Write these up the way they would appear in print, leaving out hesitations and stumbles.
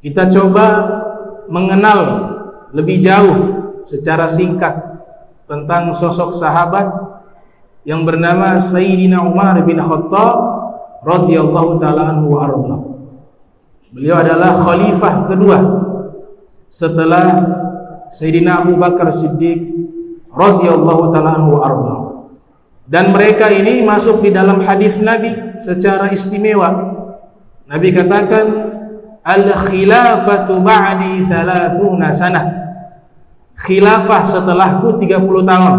kita coba mengenal lebih jauh secara singkat tentang sosok sahabat yang bernama Sayyidina Umar bin Khattab radhiyallahu taala anhu wa arda. Beliau adalah khalifah kedua setelah Sayyidina Abu Bakar Siddiq radhiyallahu taala anhu wa arda. Dan mereka ini masuk di dalam hadis Nabi secara istimewa. Nabi katakan, al-khilafatu ba'di 30 sanah. Khilafah setelahku 30 tahun.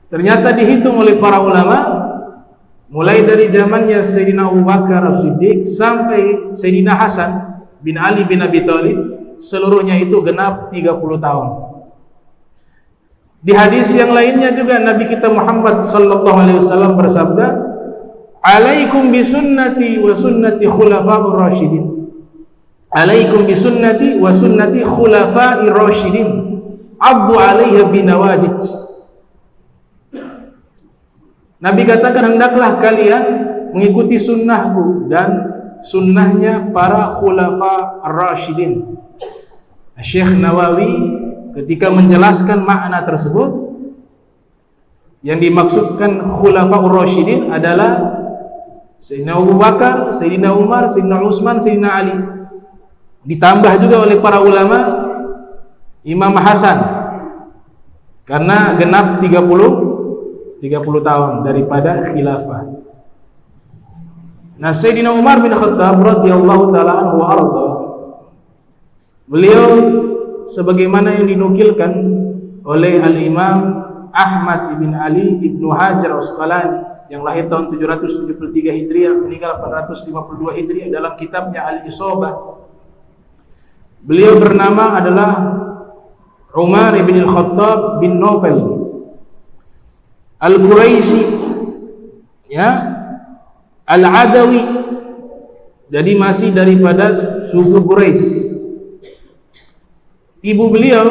Ternyata dihitung oleh para ulama, mulai dari zamannya Sayyidina Abu Bakar As-Siddiq sampai Sayyidina Hasan bin Ali bin Abi Thalib, seluruhnya itu genap 30 tahun. Di hadis yang lainnya juga Nabi kita Muhammad sallallahu alaihi wasallam bersabda, "Alaikum bisunnati wa sunnati khulafa'ir rasyidin." Alaikum bisunnati wa sunnati khulafa'ir rasyidin. Addu 'alaiha binawajid. Nabi katakan, hendaklah kalian mengikuti sunnahku dan sunnahnya para khulafa ar-rasyidin. Syekh Nawawi ketika menjelaskan makna tersebut, yang dimaksudkan khulafa ar-rasyidin adalah Sayyidina Abu Bakar, Sayyidina Umar, Sayyidina Utsman, Sayyidina Ali. Ditambah juga oleh para ulama Imam Hasan, karena genap 30 tahun daripada khilafah. Nah, Sayyidina Umar bin Khattab radhiyallahu taala anhu wa arda, beliau sebagaimana yang dinukilkan oleh Al-Imam Ahmad ibn Ali ibnu Hajar Asqalani yang lahir tahun 773 Hijriah, meninggal 852 Hijriah, dalam kitabnya Al-Isabah. Beliau bernama adalah Umar ibn Al-Khattab bin Naufal Al-Quraisy, ya, Al-Adawi. Jadi masih daripada suku Quraisy. Ibu beliau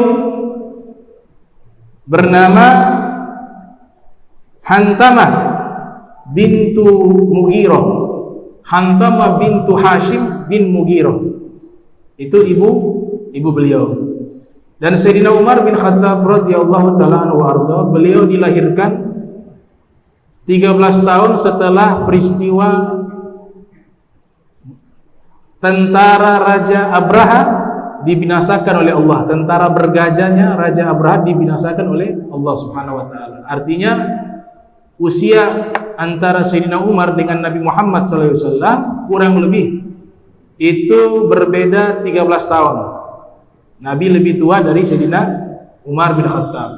bernama Hantamah bintu Mughirah, Hantamah bintu Hashim bin Mughirah. Itu ibu beliau. Dan Sayyidina Umar bin Khattab radhiyallahu taala anhu arda, beliau dilahirkan 13 tahun setelah peristiwa tentara Raja Abraha dibinasakan oleh Allah. Tentara bergajahnya Raja Abraha dibinasakan oleh Allah Subhanahu wa taala. Artinya usia antara Sayyidina Umar dengan Nabi Muhammad SAW kurang lebih itu berbeda 13 tahun. Nabi lebih tua dari Sayyidina Umar bin Khattab.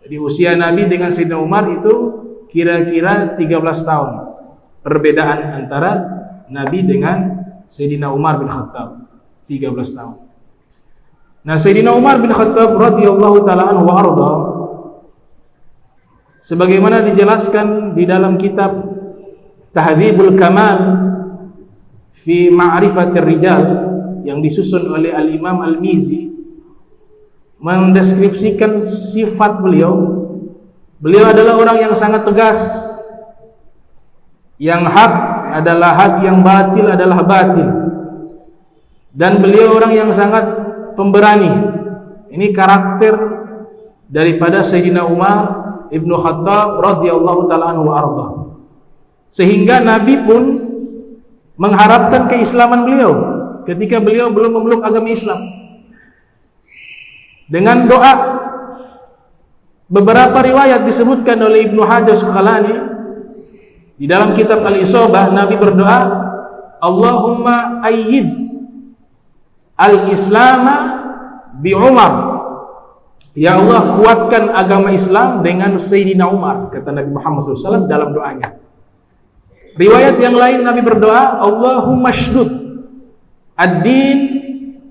Jadi usia Nabi dengan Sayyidina Umar itu kira-kira 13 tahun perbedaan antara Nabi dengan Sayyidina Umar bin Khattab, 13 tahun. Nah, Sayyidina Umar bin Khattab radhiyallahu taala anhu wa arda, sebagaimana dijelaskan di dalam kitab Tahdzibul Kamal fi Ma'rifatir Rijal yang disusun oleh Al-Imam Al-Mizi, mendeskripsikan sifat beliau. Beliau adalah orang yang sangat tegas. Yang hak adalah hak, yang batil adalah batil. Dan beliau orang yang sangat pemberani. Ini karakter daripada Sayyidina Umar ibnu Khattab radhiyallahu taala anhu arda. Sehingga Nabi pun mengharapkan keislaman beliau ketika beliau belum memeluk agama Islam. Dengan doa, beberapa riwayat disebutkan oleh Ibnu Hajar Asqalani di dalam kitab Al-Isabah, Nabi berdoa, Allahumma ayyid al-islama bi Umar. Ya Allah, kuatkan agama Islam dengan Sayyidina Umar, kata Nabi Muhammad SAW dalam doanya. Riwayat yang lain Nabi berdoa, Allahumma shdud ad-din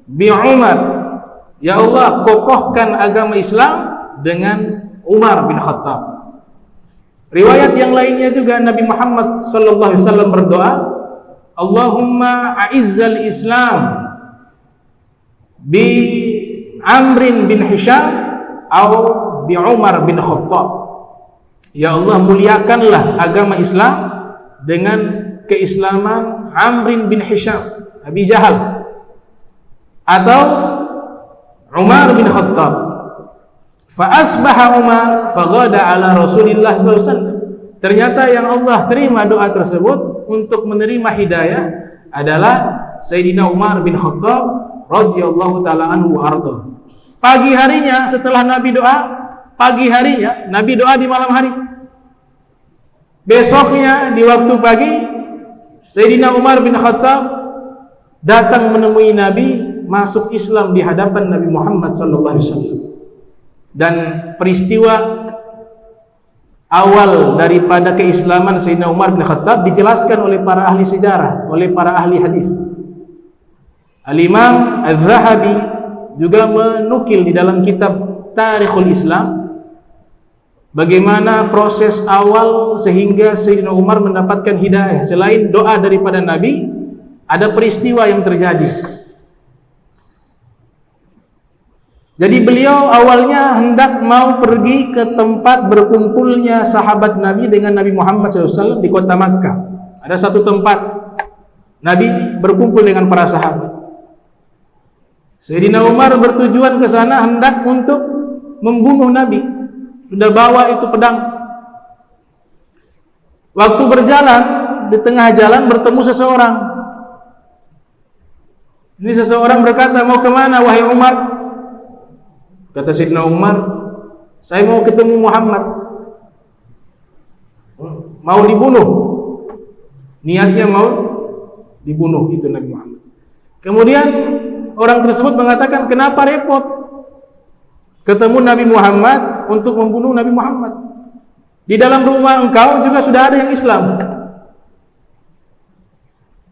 bi Umar. Ya Allah, kokohkan agama Islam dengan Umar bin Khattab. Riwayat yang lainnya juga Nabi Muhammad sallallahu alaihi wasallam berdoa, Allahumma a'izzal Islam bi Amrin bin Hisham atau bi Umar bin Khattab. Ya Allah, muliakanlah agama Islam dengan keislaman Amrin bin Hisham, Abi Jahal, atau Umar bin Khattab. Fa asbaha Umar faghada ala Rasulillah sallallahu alaihi wasallam. Ternyata yang Allah terima doa tersebut untuk menerima hidayah adalah Sayyidina Umar bin Khattab radhiyallahu taala anhu wa arda. Pagi harinya setelah Nabi doa, pagi harinya Nabi doa di malam hari. Besoknya di waktu pagi Sayyidina Umar bin Khattab datang menemui Nabi, masuk Islam di hadapan Nabi Muhammad sallallahu alaihi wasallam. Dan peristiwa awal daripada keislaman Sayyidina Umar bin Khattab dijelaskan oleh para ahli sejarah, oleh para ahli hadis. Al-Imam Az-Zahabi juga menukil di dalam kitab Tarikhul Islam bagaimana proses awal sehingga Sayyidina Umar mendapatkan hidayah. Selain doa daripada Nabi, ada peristiwa yang terjadi. Jadi beliau awalnya hendak mau pergi ke tempat berkumpulnya sahabat Nabi dengan Nabi Muhammad SAW di kota Makkah. Ada satu tempat Nabi berkumpul dengan para sahabat. Sayyidina Umar bertujuan ke sana hendak untuk membunuh Nabi. Sudah bawa itu pedang. Waktu berjalan, di tengah jalan bertemu seseorang. Ini seseorang berkata, "Mau kemana wahai Umar?" Kata Sayyidina Umar, "Saya mau ketemu Muhammad." Mau dibunuh. Niatnya mau dibunuh itu Nabi Muhammad. Kemudian orang tersebut mengatakan, "Kenapa repot ketemu Nabi Muhammad untuk membunuh Nabi Muhammad? Di dalam rumah engkau juga sudah ada yang Islam."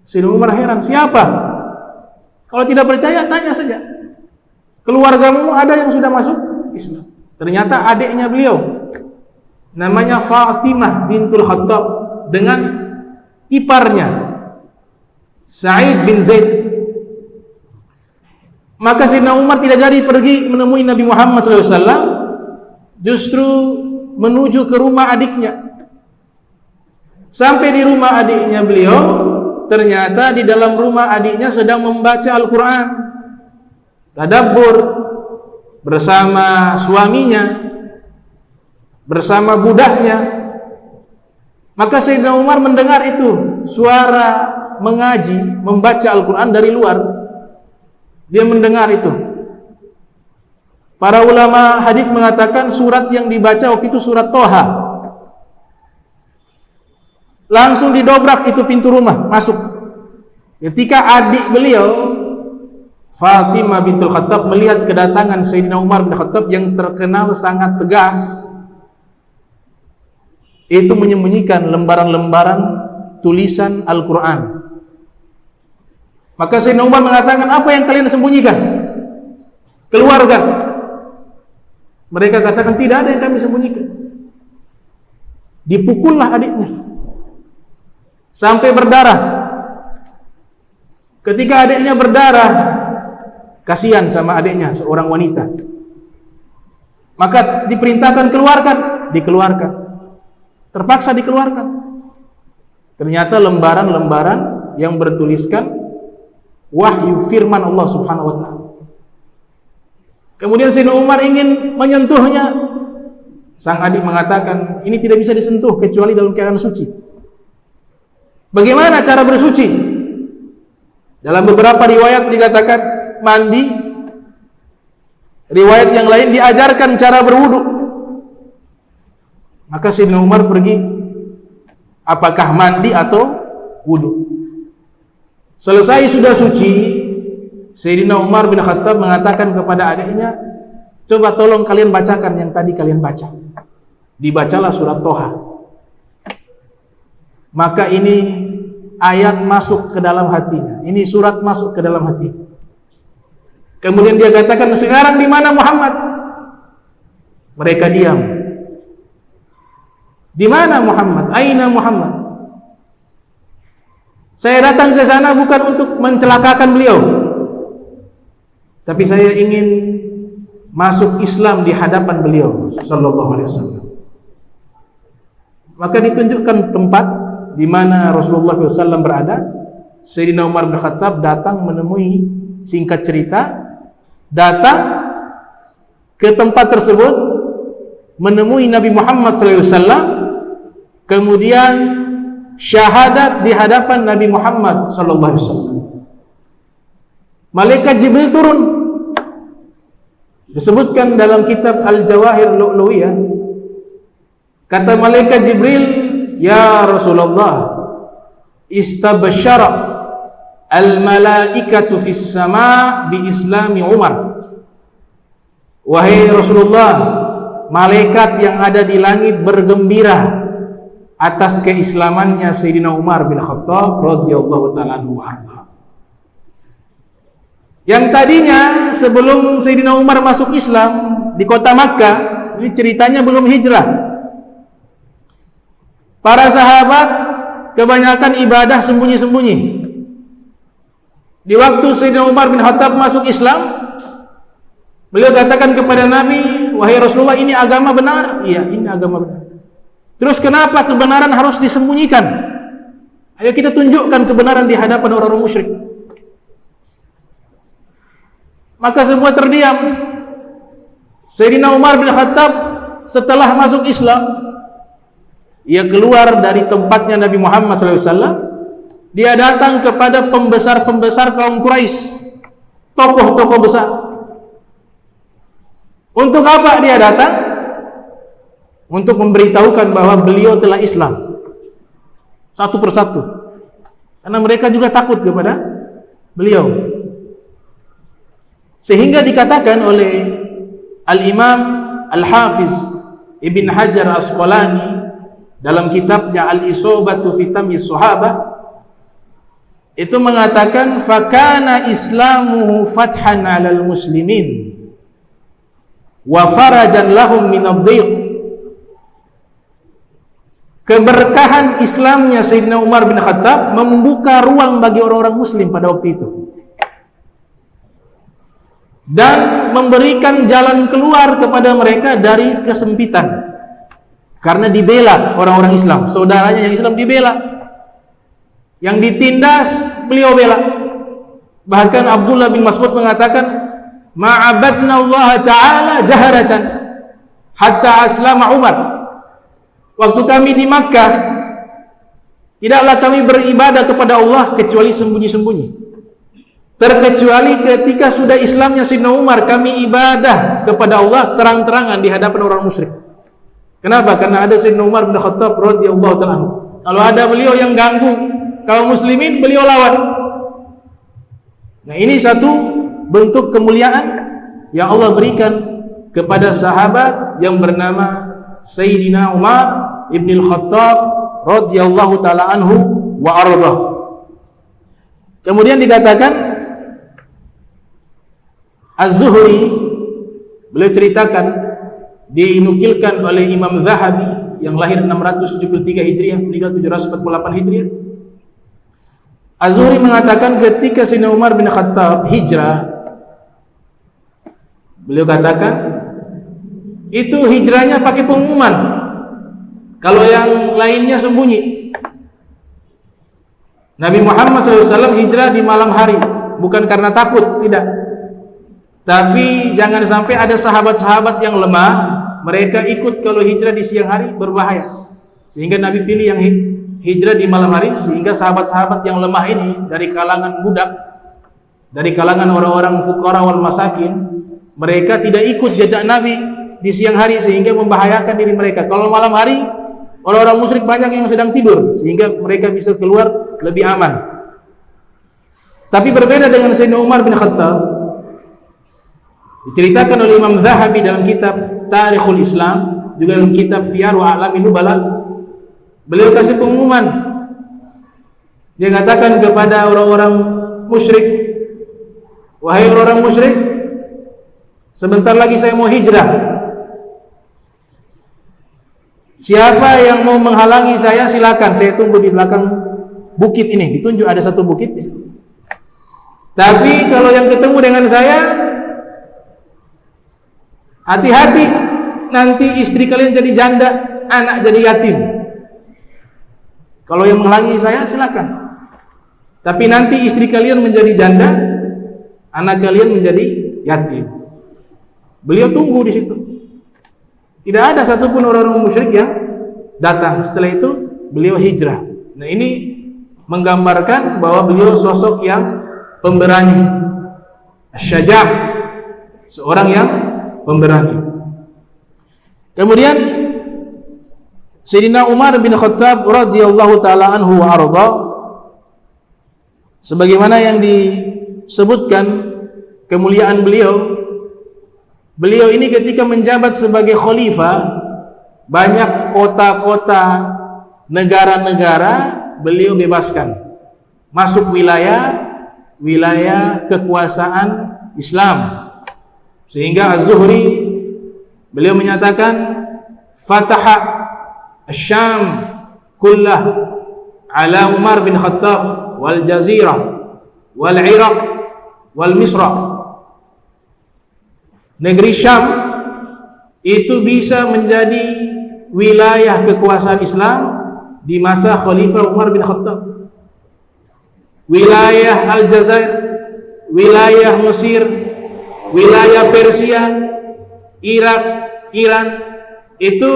Sayyidina Umar heran, "Siapa? Kalau tidak percaya tanya saja. Keluargamu ada yang sudah masuk Islam." Ternyata adiknya beliau, namanya Fatimah bintul Khattab, dengan iparnya Sa'id bin Zaid. Maka Sayyidina Umar tidak jadi pergi menemui Nabi Muhammad SAW, justru menuju ke rumah adiknya. Sampai di rumah adiknya beliau, ternyata di dalam rumah adiknya sedang membaca Al-Quran, tadabbur bersama suaminya, bersama budaknya. Maka Sayyidina Umar mendengar itu suara mengaji, membaca Al-Quran dari luar. Dia mendengar itu. Para ulama hadis mengatakan surat yang dibaca waktu itu surat Toha. Langsung didobrak itu pintu rumah, masuk. Ketika adik beliau Fatimah bintul Khattab melihat kedatangan Sayyidina Umar bin Khattab yang terkenal sangat tegas, itu menyembunyikan lembaran-lembaran tulisan Al-Quran. Maka Sayyidina Umar mengatakan, "Apa yang kalian sembunyikan? Keluarkan." Mereka katakan, "Tidak ada yang kami sembunyikan." Dipukullah adiknya sampai berdarah. Ketika adiknya berdarah, kasihan sama adiknya, seorang wanita. Maka diperintahkan keluarkan, dikeluarkan. Terpaksa dikeluarkan. Ternyata lembaran-lembaran yang bertuliskan wahyu firman Allah Subhanahu wa taala. Kemudian Sayyidina Umar ingin menyentuhnya. Sang adik mengatakan, "Ini tidak bisa disentuh kecuali dalam keadaan suci." Bagaimana cara bersuci? Dalam beberapa riwayat dikatakan mandi. Riwayat yang lain diajarkan cara berwudu. Maka Sayyidina Umar pergi, apakah mandi atau wudu? Selesai sudah suci, Sayyidina Umar bin Khattab mengatakan kepada adiknya, "Coba tolong kalian bacakan yang tadi kalian baca." Dibacalah surat Toha. Maka ini ayat masuk ke dalam hatinya. Ini surat masuk ke dalam hati. Kemudian dia katakan, "Sekarang di mana Muhammad?" Mereka diam. "Di mana Muhammad? Aina Muhammad?" "Saya datang ke sana bukan untuk mencelakakan beliau, tapi saya ingin masuk Islam di hadapan beliau sallallahu alaihi wasallam." Maka ditunjukkan tempat di mana Rasulullah SAW berada. Sayyidina Umar bin Khattab datang menemui singkat cerita, datang ke tempat tersebut, menemui Nabi Muhammad SAW, kemudian syahadat di hadapan Nabi Muhammad SAW. Malaikat Jibril turun. Disebutkan dalam kitab Al-Jawahir Lu'lu'iyah, kata malaikat Jibril, ya Rasulullah, istabsyara al-malaikatu fis sama' bi islami Umar. Wahai Rasulullah, malaikat yang ada di langit bergembira atas keislamannya Sayyidina Umar bin Khattab radhiyallahu ta'ala anhu warda. Yang tadinya sebelum Sayyidina Umar masuk Islam di kota Makkah, ini ceritanya belum hijrah. Para sahabat kebanyakan ibadah sembunyi-sembunyi. Di waktu Sayyidina Umar bin Khattab masuk Islam, beliau katakan kepada Nabi, wahai Rasulullah, ini agama benar? Iya, ini agama benar. Terus kenapa kebenaran harus disembunyikan? Ayo kita tunjukkan kebenaran di hadapan orang-orang musyrik. Maka semua terdiam. Sayyidina Umar bin Khattab setelah masuk Islam, ia keluar dari tempatnya Nabi Muhammad SAW. Dia datang kepada pembesar-pembesar kaum Quraisy, tokoh-tokoh besar. Untuk apa dia datang? Untuk memberitahukan bahwa beliau telah Islam, satu persatu, karena mereka juga takut kepada beliau. Sehingga dikatakan oleh Al-Imam Al-Hafiz Ibn Hajar Asqalani dalam kitabnya Al-Isobatu fi Tamyiz Sahabah, itu mengatakan fakana islamuhu fathan 'alal muslimin wa farajan lahum min ad-dhiq. Keberkahan Islamnya Sayyidina Umar bin Khattab membuka ruang bagi orang-orang muslim pada waktu itu, dan memberikan jalan keluar kepada mereka dari kesempitan, karena dibela orang-orang Islam. Saudaranya yang Islam dibela, yang ditindas beliau bela. Bahkan Abdullah bin Mas'ud mengatakan, ma'abadna Allah Ta'ala jaharatan hatta aslama Umar. Waktu kami di Makkah, tidaklah kami beribadah kepada Allah kecuali sembunyi-sembunyi. Terkecuali ketika sudah Islamnya Sayyidina Umar, kami ibadah kepada Allah terang-terangan di hadapan orang musyrik. Kenapa? Karena ada Sayyidina Umar bin Khattab radhiyallahu ta'ala anhu. Kalau ada beliau yang ganggu kaum muslimin, beliau lawan. Nah, ini satu bentuk kemuliaan yang Allah berikan kepada sahabat yang bernama Sayyidina Umar ibn al-Khattab radhiyallahu ta'ala anhu wa ardah. Kemudian dikatakan Az-Zuhri, beliau ceritakan, dinukilkan oleh Imam Zahabi yang lahir 673 Hijriah, meninggal 748 Hijriah. Az-Zuhri mengatakan ketika Sayyidina Umar bin Khattab hijrah, beliau katakan itu hijrahnya pakai pengumuman, kalau yang lainnya sembunyi. Nabi Muhammad SAW hijrah di malam hari, bukan karena takut, tidak. Tapi jangan sampai ada sahabat-sahabat yang lemah, mereka ikut kalau hijrah di siang hari berbahaya. Sehingga Nabi pilih yang hijrah di malam hari, sehingga sahabat-sahabat yang lemah ini dari kalangan budak, dari kalangan orang-orang fuqara wal masakin, mereka tidak ikut jejak Nabi di siang hari sehingga membahayakan diri mereka. Kalau malam hari orang-orang musyrik banyak yang sedang tidur, sehingga mereka bisa keluar lebih aman. Tapi berbeda dengan Sayyidina Umar bin Khattab, diceritakan oleh Imam Zahabi dalam kitab Tarikhul Islam, juga dalam kitab Syiar A'lamin Nubala, beliau kasih pengumuman. Dia katakan kepada orang-orang musyrik, wahai orang-orang musyrik, sebentar lagi saya mau hijrah. Siapa yang mau menghalangi saya, silakan, saya tunggu di belakang bukit ini. Ditunjuk ada satu bukit di situ. Tapi kalau yang ketemu dengan saya, hati-hati, nanti istri kalian jadi janda, anak jadi yatim. Kalau yang menghalangi saya, silakan. Tapi nanti istri kalian menjadi janda, anak kalian menjadi yatim. Beliau tunggu di situ. Tidak ada satupun orang-orang musyrik yang datang. Setelah itu beliau hijrah. Nah, ini menggambarkan bahwa beliau sosok yang pemberani, asy-syajaa', seorang yang pemberani. Kemudian Sayyidina Umar bin Khattab radhiyallahu taala anhu wa arda, sebagaimana yang disebutkan kemuliaan beliau ini ketika menjabat sebagai khalifah, banyak kota-kota, negara-negara beliau bebaskan masuk wilayah kekuasaan Islam, sehingga Az-Zuhri beliau menyatakan fataha Asy-Syam kullah ala Umar bin Khattab wal Jazirah wal Iraq wal Misra. Negeri Syam itu bisa menjadi wilayah kekuasaan Islam di masa Khalifah Umar bin Khattab. Wilayah Aljazair, wilayah Mesir, wilayah Persia, Irak, Iran itu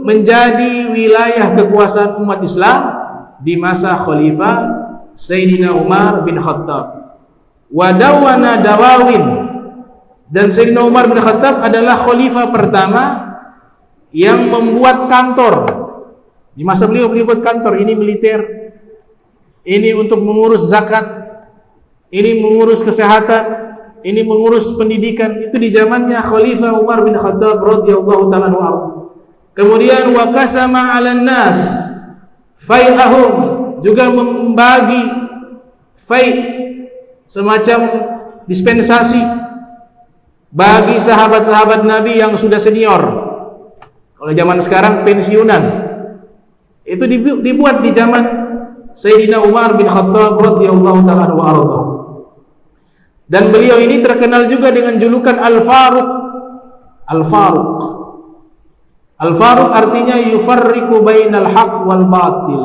menjadi wilayah kekuasaan umat Islam di masa Khalifah Sayyidina Umar bin Khattab. Wadawana dawawin, dan Sayyidina Umar bin Khattab adalah khalifah pertama yang membuat kantor. Di masa beliau buat kantor, ini militer, ini untuk mengurus zakat, ini mengurus kesehatan, ini mengurus pendidikan. Itu di zamannya Khalifah Umar bin Khattab radhiyallahu ta'ala anhu. Kemudian wa qasama 'alan nas fai'ahum, juga membagi fai', semacam dispensasi bagi sahabat-sahabat Nabi yang sudah senior. Kalau zaman sekarang pensiunan. Itu dibuat di zaman Sayyidina Umar bin Khattab radhiyallahu ta'ala anhu arda. Dan beliau ini terkenal juga dengan julukan Al-Faruq. Al-Faruq. Al-Faruq artinya yufarriqu bainal haq wal batil.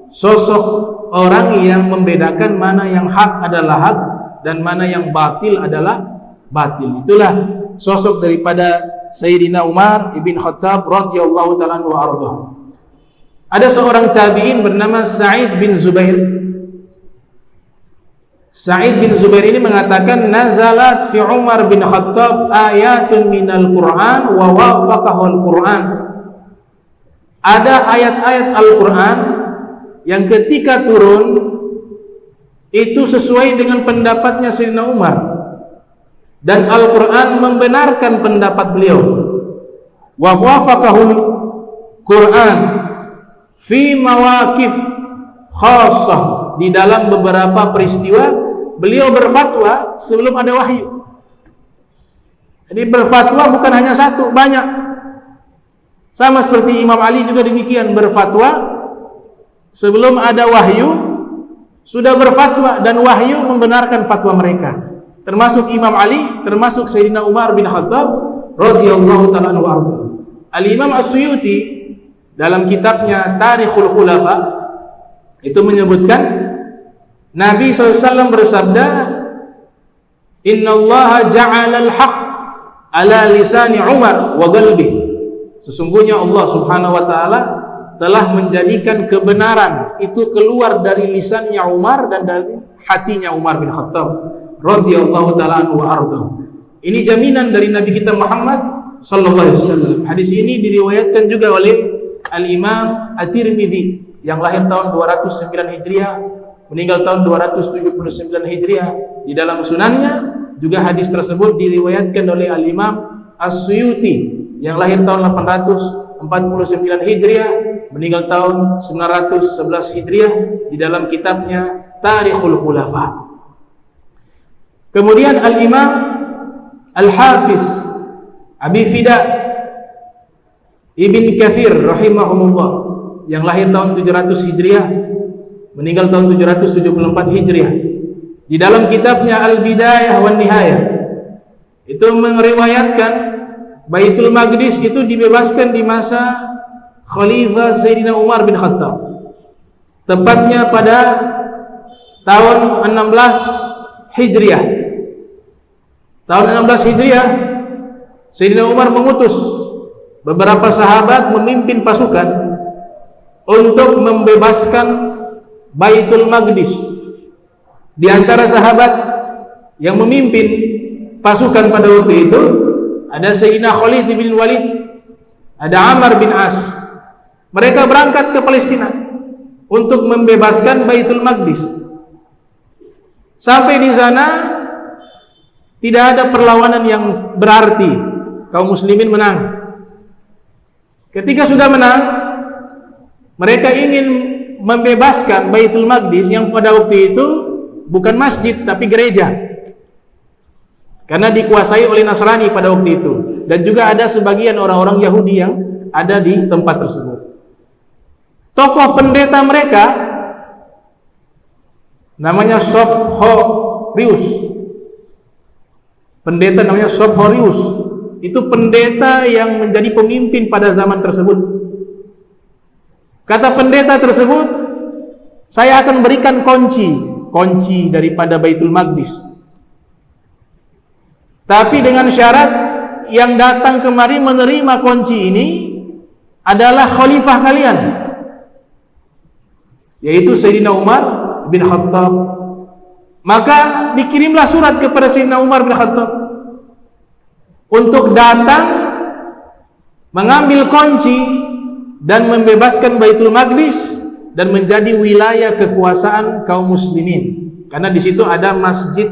Sosok orang yang membedakan mana yang hak adalah hak dan mana yang batil adalah batil. Itulah sosok daripada Sayyidina Umar ibn Khattab radhiyallahu ta'ala anhu arda. Ada seorang tabi'in bernama Sa'id bin Zubair. Sa'id bin Zubair ini mengatakan, nazalat fi Umar bin Khattab ayatun minal Qur'an wa wafaqahu al-Qur'an. Ada ayat-ayat Al-Qur'an yang ketika turun itu sesuai dengan pendapatnya Sayyidina Umar, dan Al-Qur'an membenarkan pendapat beliau. Wa wafaqahu al-Qur'an fi mawaqif khassah, di dalam beberapa peristiwa beliau berfatwa sebelum ada wahyu. Jadi berfatwa bukan hanya satu, banyak. Sama seperti Imam Ali juga demikian, berfatwa sebelum ada wahyu, sudah berfatwa dan wahyu membenarkan fatwa mereka. Termasuk Imam Ali, termasuk Sayyidina Umar bin Khattab radhiyallahu ta'ala anhu arda. Al-Imam As-Suyuti dalam kitabnya Tarikhul Khulafa itu menyebutkan Nabi SAW bersabda, Inna Allah ja'ala al-haq ala lisani Umar wa qalbi. Sesungguhnya Allah Subhanahu wa ta'ala telah menjadikan kebenaran itu keluar dari lisannya Umar dan dari hatinya Umar bin Khattab radhiyallahu ta'ala anhu wa arda. Ini jaminan dari Nabi kita Muhammad sallallahu alaihi wasallam. Hadis ini diriwayatkan juga oleh Al-Imam At-Tirmidzi yang lahir tahun 209 Hijriah, meninggal tahun 279 Hijriah. Di dalam sunannya juga hadis tersebut diriwayatkan oleh Al-Imam As-Suyuti yang lahir tahun 849 Hijriah, meninggal tahun 911 Hijriah, di dalam kitabnya Tarikhul Khulafa. Kemudian Al-Imam Al-Hafiz Abi Fida Ibn Katsir rahimahumullah yang lahir tahun 700 Hijriah, meninggal tahun 774 Hijriah, di dalam kitabnya Al-Bidayah wan Nihayah itu meriwayatkan Baitul Maqdis itu dibebaskan di masa Khalifah Sayyidina Umar bin Khattab, tepatnya pada tahun 16 Hijriah. tahun 16 Hijriah, Sayyidina Umar mengutus beberapa sahabat memimpin pasukan untuk membebaskan Baitul Maqdis. Di antara sahabat yang memimpin pasukan pada waktu itu ada Sayyidina Khalid bin Walid, ada Amr bin As. Mereka berangkat ke Palestina untuk membebaskan Baitul Maqdis. Sampai di sana tidak ada perlawanan yang berarti, kaum muslimin menang. Ketika sudah menang, mereka ingin membebaskan Baitul Maqdis yang pada waktu itu bukan masjid tapi gereja, karena dikuasai oleh Nasrani pada waktu itu, dan juga ada sebagian orang-orang Yahudi yang ada di tempat tersebut. Tokoh pendeta mereka namanya Sobhorius. Pendeta namanya Sobhorius. Itu pendeta yang menjadi pemimpin pada zaman tersebut. Kata pendeta tersebut, saya akan berikan kunci daripada Baitul Maqdis. Tapi dengan syarat yang datang kemari menerima kunci ini adalah khalifah kalian, yaitu Sayyidina Umar bin Khattab. Maka dikirimlah surat kepada Sayyidina Umar bin Khattab untuk datang mengambil kunci dan membebaskan Baitul Maqdis dan menjadi wilayah kekuasaan kaum muslimin, karena di situ ada masjid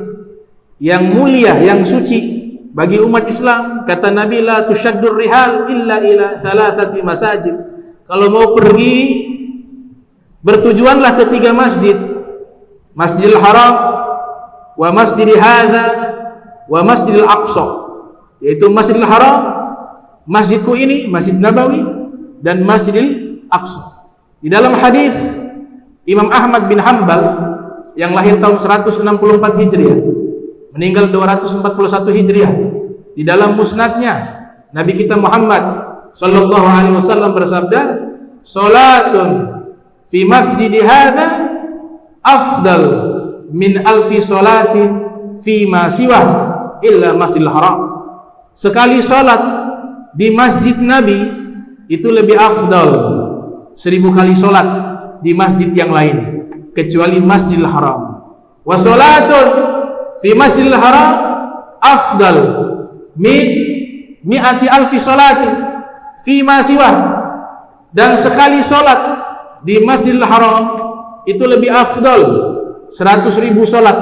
yang mulia, yang suci bagi umat Islam. Kata Nabi, la tushaddur rihal illa ila thalathati masajid. Kalau mau pergi, bertujuanlah ke 3 masjid: Masjidil Haram, wa Masjidil Hadza, wa Masjidil Aqsa. Yaitu Masjidil Haram, masjidku ini, Masjid Nabawi, dan Masjidil Aqsa. Di dalam hadis Imam Ahmad bin Hanbal yang lahir tahun 164 Hijriah, meninggal 241 Hijriah, di dalam musnadnya Nabi kita Muhammad sallallahu alaihi wasallam bersabda, "Salatun fi masjid hadza afdal min alfi salatin fi ma siwa illa Masjidil Haram." Sekali salat di masjid Nabi itu lebih afdal 1000 kali salat di masjid yang lain kecuali Masjidil Haram. Wa salatun fi Masjidil Haram afdal min mi'ati alfi salatin fi ma siwa. Dan sekali salat di Masjidil Haram itu lebih afdal 100.000 salat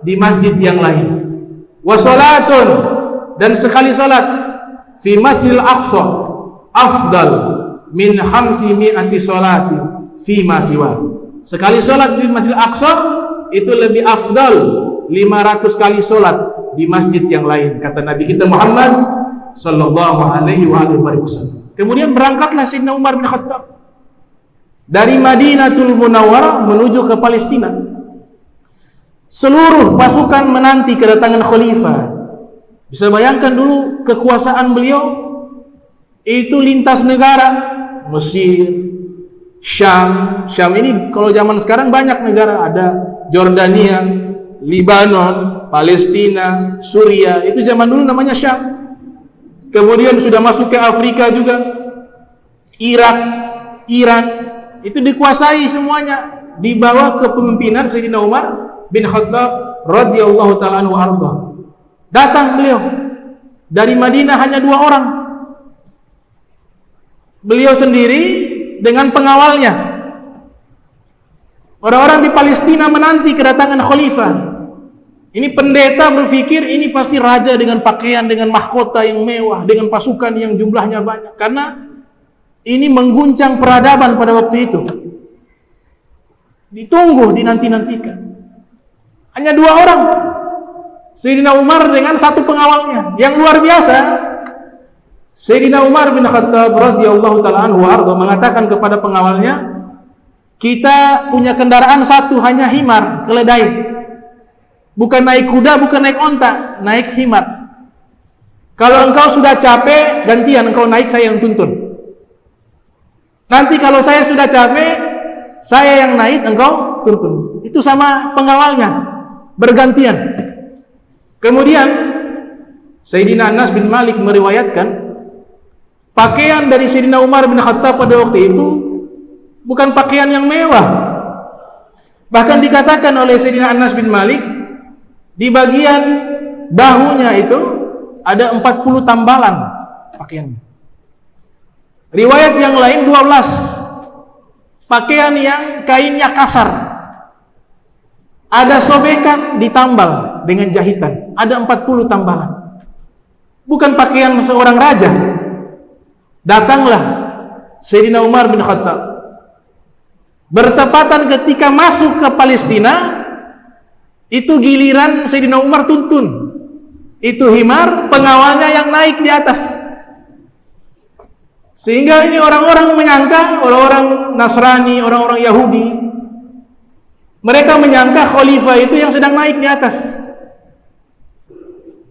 di masjid yang lain. Wa salatun, dan sekali salat fi Masjidil Aqsa afdal min khamsi mi'ati salatin fi ma siwa. Sekali salat di Masjidil Aqsa itu lebih afdal 500 kali salat di masjid yang lain, kata Nabi kita Muhammad sallallahu alaihi wasallam. Kemudian berangkatlah Sayyidina Umar bin Khattab dari Madinatul Munawwarah menuju ke Palestina. Seluruh pasukan menanti kedatangan khalifah. Bisa bayangkan dulu kekuasaan beliau itu lintas negara, Mesir, Syam. Syam ini kalau zaman sekarang banyak negara, ada Jordania, Libanon, Palestina, Suria. Itu zaman dulu namanya Syam. Kemudian sudah masuk ke Afrika juga, Irak, Iran. Itu dikuasai semuanya di bawah kepemimpinan Sayyidina Umar bin Khattab radhiyallahu ta'ala anhu arda. Datang beliau dari Madinah hanya 2 orang. Beliau sendiri dengan pengawalnya. Orang-orang di Palestina menanti kedatangan khalifah. Ini pendeta berpikir ini pasti raja dengan pakaian, dengan mahkota yang mewah, dengan pasukan yang jumlahnya banyak, karena ini mengguncang peradaban pada waktu itu. Ditunggu, dinanti-nantikan. Hanya 2 orang. Sayyidina Umar dengan 1 pengawalnya. Yang luar biasa, Sayyidina Umar bin Khattab radhiyallahu ta'ala anhu arda mengatakan kepada pengawalnya, kita punya kendaraan 1, hanya himar, keledai. Bukan naik kuda, bukan naik onta, naik himar. Kalau engkau sudah capek, gantian engkau naik, saya yang tuntun. Nanti kalau saya sudah capek, saya yang naik, engkau tuntun. Itu sama pengawalnya, bergantian. Kemudian Sayyidina Anas bin Malik meriwayatkan pakaian dari Sayyidina Umar bin Khattab pada waktu itu bukan pakaian yang mewah. Bahkan dikatakan oleh Sayyidina Anas bin Malik, di bagian bahunya itu ada 40 tambalan pakaiannya. Riwayat yang lain 12. Pakaian yang kainnya kasar. Ada sobekan ditambal dengan jahitan. Ada 40 tambalan. Bukan pakaian seorang raja. Datanglah Sayyidina Umar bin Khattab. Bertepatan ketika masuk ke Palestina, itu giliran Sayyidina Umar tuntun. Itu himar, pengawalnya yang naik di atas. Sehingga ini orang-orang menyangka, orang-orang Nasrani, orang-orang Yahudi, mereka menyangka khalifah itu yang sedang naik di atas.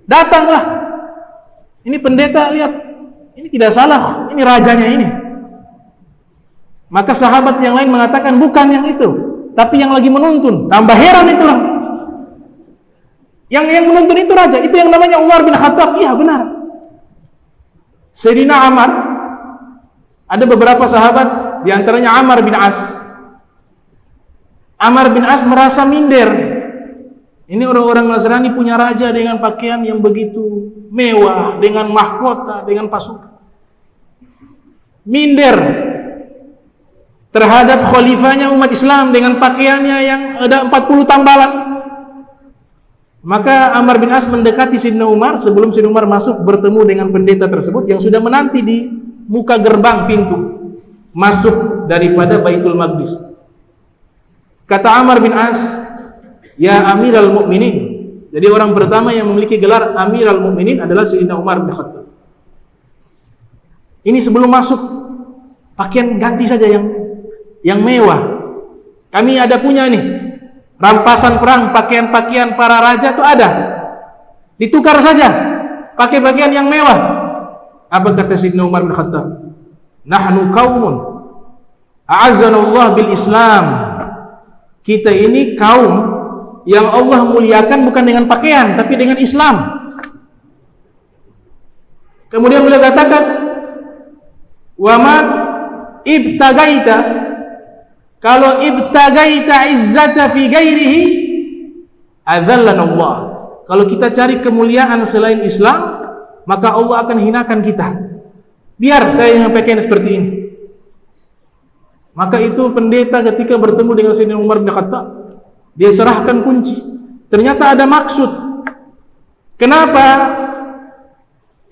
Datanglah. Ini pendeta, lihat. Ini tidak salah, ini rajanya ini. Maka sahabat yang lain mengatakan bukan yang itu, tapi yang lagi menuntun. Tambah heran itulah. Yang menuntun itu raja, itu yang namanya Umar bin Khattab. Iya benar. Sayyidina Ammar, ada beberapa sahabat, diantaranya Ammar bin As. Ammar bin As merasa minder. Ini orang-orang Nasrani punya raja dengan pakaian yang begitu mewah, dengan mahkota, dengan pasukan. Minder terhadap khalifahnya umat Islam dengan pakaiannya yang ada 40 tambalan. Maka Ammar bin As mendekati Sayyidina Umar sebelum Sayyidina Umar masuk bertemu dengan pendeta tersebut yang sudah menanti di muka gerbang pintu masuk daripada Baitul Maqdis. Kata Ammar bin As, "Ya Amiral Mukminin." Jadi orang pertama yang memiliki gelar Amiral Mukminin adalah Sayyidina Umar bin Khattab. Ini sebelum masuk, pakaian ganti saja yang mewah. Kami ada punya nih. Rampasan perang, pakaian-pakaian para raja itu ada. Ditukar saja, pakai pakaian yang mewah. Apa kata Sayyidina Umar bin Khattab? "Nahnu qaumun a'azzanallah bil Islam." Kita ini kaum yang Allah muliakan bukan dengan pakaian, tapi dengan Islam. Kemudian beliau katakan, "Wa man ibtagaita." Kalau ibtagaita izzata fi ghairihi adzallana Allah. Kalau kita cari kemuliaan selain Islam, maka Allah akan hinakan kita. Biar saya yang pakaian seperti ini. Maka itu pendeta ketika bertemu dengan Sayyidina Umar bin Khattab, dia serahkan kunci. Ternyata ada maksud. Kenapa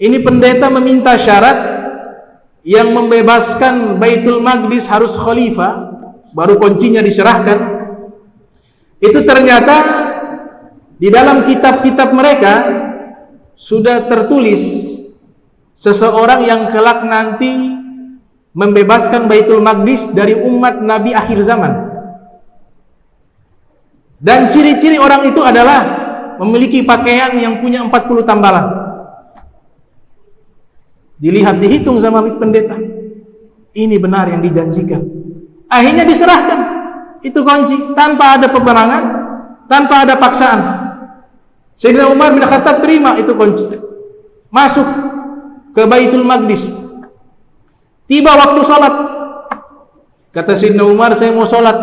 ini pendeta meminta syarat yang membebaskan Baitul Maqdis harus khalifah, baru kuncinya diserahkan? Itu ternyata di dalam kitab-kitab mereka sudah tertulis seseorang yang kelak nanti membebaskan Baitul Maqdis dari umat Nabi akhir zaman. Dan ciri-ciri orang itu adalah memiliki pakaian yang punya 40 tambalan. Dilihat, dihitung sama pendeta. Ini benar yang dijanjikan. Akhirnya diserahkan. Itu kunci, tanpa ada peperangan, tanpa ada paksaan. Sayyidina Umar bin Khattab terima itu kunci. Masuk ke Baitul Maqdis. Tiba waktu sholat. Kata Sayyidina Umar, saya mau sholat.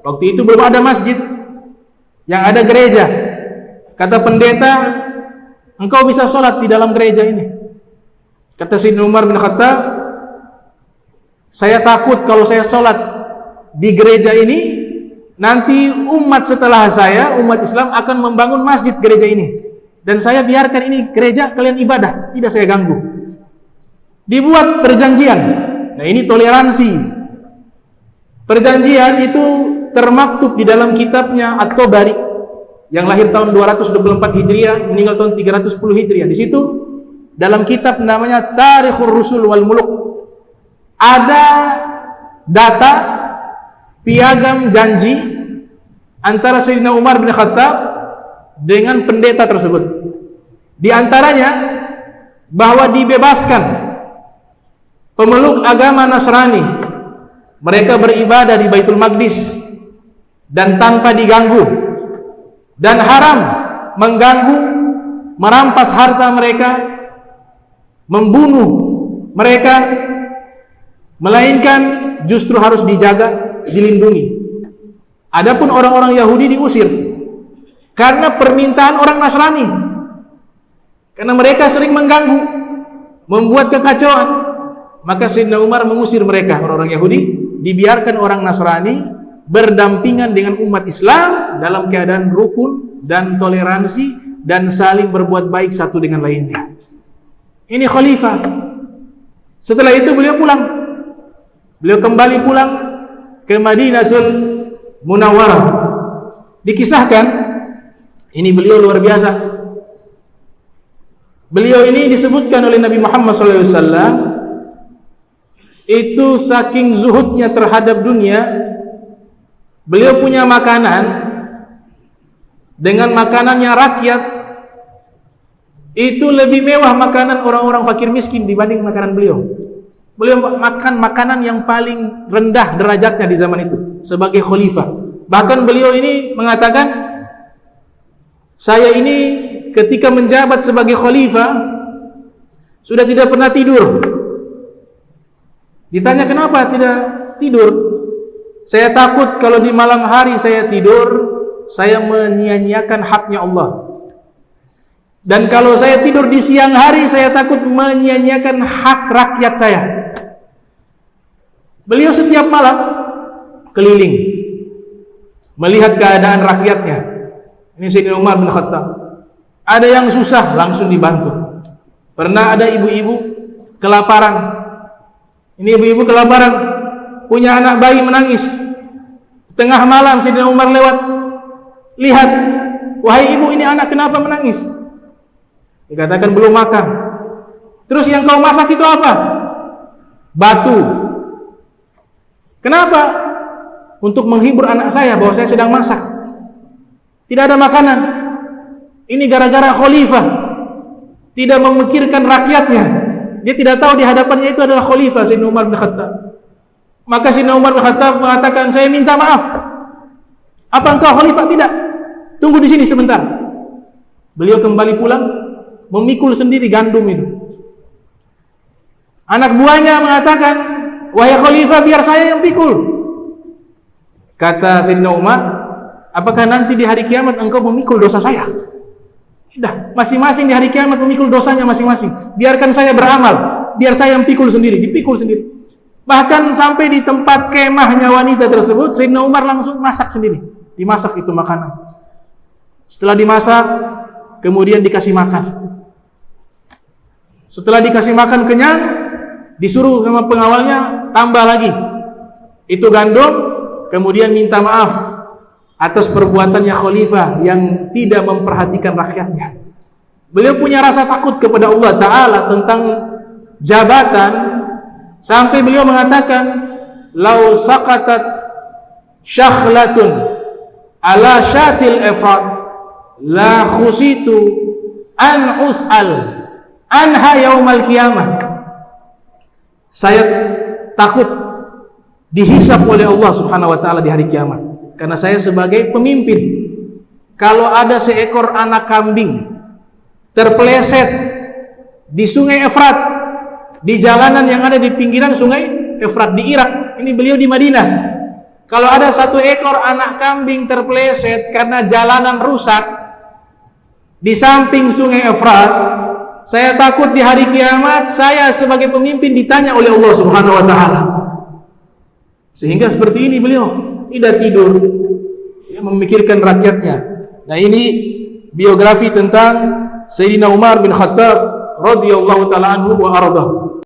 Waktu itu belum ada masjid, yang ada gereja. Kata pendeta, engkau bisa sholat di dalam gereja ini. Kata Sayyidina Umar bin Khattab, saya takut kalau saya sholat di gereja ini, nanti umat setelah saya, umat Islam akan membangun masjid gereja ini. Dan saya biarkan ini gereja, kalian ibadah, tidak saya ganggu. Dibuat perjanjian. Nah, ini toleransi. Perjanjian itu termaktub di dalam kitabnya At-Tabari yang lahir tahun 224 Hijriah, meninggal tahun 310 Hijriah. Di situ dalam kitab namanya Tarikhur Rusul wal Muluk ada data piagam janji antara Sayyidina Umar bin Khattab dengan pendeta tersebut. Di antaranya bahwa dibebaskan pemeluk agama Nasrani, mereka beribadah di Baitul Maqdis dan tanpa diganggu, dan haram mengganggu merampas harta mereka, membunuh mereka, melainkan justru harus dijaga, dilindungi. Adapun orang-orang Yahudi diusir karena permintaan orang Nasrani, karena mereka sering mengganggu, membuat kekacauan. Maka Sayyidina Umar mengusir mereka, orang-orang Yahudi, dibiarkan orang Nasrani berdampingan dengan umat Islam dalam keadaan rukun dan toleransi dan saling berbuat baik satu dengan lainnya. Ini khalifah. Setelah itu beliau pulang. Beliau kembali pulang ke Madinatul Munawwarah. Dikisahkan, ini beliau luar biasa. Beliau ini disebutkan oleh Nabi Muhammad SAW, itu saking zuhudnya terhadap dunia, beliau punya makanan dengan makanannya rakyat itu lebih mewah makanan orang-orang fakir miskin dibanding makanan beliau. Beliau makan makanan yang paling rendah derajatnya di zaman itu sebagai khalifah. Bahkan beliau ini mengatakan, saya ini ketika menjabat sebagai khalifah sudah tidak pernah tidur. Ditanya kenapa tidak tidur? Saya takut kalau di malam hari saya tidur, saya menyia-nyiakan haknya Allah. Dan kalau saya tidur di siang hari, saya takut menyia-nyiakan hak rakyat saya. Beliau setiap malam keliling melihat keadaan rakyatnya. Ini Sayyidina Umar bin Khattab. Ada yang susah langsung dibantu. Pernah ada ibu-ibu kelaparan. Ini ibu-ibu kelaparan, punya anak bayi menangis. Tengah malam Sayyidina Umar lewat, lihat, wahai ibu, ini anak kenapa menangis? Dikatakan belum makan. Terus yang kau masak itu apa? Batu. Kenapa? Untuk menghibur anak saya bahwa saya sedang masak. Tidak ada makanan. Ini gara-gara khalifah tidak memikirkan rakyatnya. Dia tidak tahu di hadapannya itu adalah khalifah Sayyidina Umar bin Khattab. Maka Sayyidina Umar bin Khattab mengatakan, saya minta maaf. Apa engkau khalifah? Tidak. Tunggu di sini sebentar. Beliau kembali pulang, memikul sendiri gandum itu. Anak buahnya mengatakan, wahai khalifah, biar saya yang pikul. Kata Sayyidina Umar, apakah nanti di hari kiamat engkau memikul dosa saya? Tidak, masing-masing di hari kiamat memikul dosanya masing-masing. Biarkan saya beramal, biar saya yang pikul sendiri, dipikul sendiri. Bahkan sampai di tempat kemahnya wanita tersebut, Sayyidina Umar langsung masak sendiri. Dimasak itu makanan. Setelah dimasak, kemudian dikasih makan. Setelah dikasih makan kenyang, disuruh sama pengawalnya tambah lagi itu gandum, kemudian minta maaf atas perbuatannya khalifah yang tidak memperhatikan rakyatnya. Beliau punya rasa takut kepada Allah Ta'ala tentang jabatan, sampai beliau mengatakan, lau saqatat syakhlatun ala syatil efrat la khusitu an us'al anha yaumal qiyamah. Saya takut dihisab oleh Allah Subhanahu wa Ta'ala di hari kiamat, karena saya sebagai pemimpin, kalau ada seekor anak kambing terpeleset di sungai Efrat, di jalanan yang ada di pinggiran sungai Efrat di Irak, ini beliau di Madinah, kalau ada satu ekor anak kambing terpeleset karena jalanan rusak di samping sungai Efrat, saya takut di hari kiamat saya sebagai pemimpin ditanya oleh Allah Subhanahu wa Ta'ala. Sehingga seperti ini beliau tidak tidur, ya, memikirkan rakyatnya. Nah, ini biografi tentang Sayyidina Umar bin Khattab radhiyallahu ta'ala anhu wa ardhah.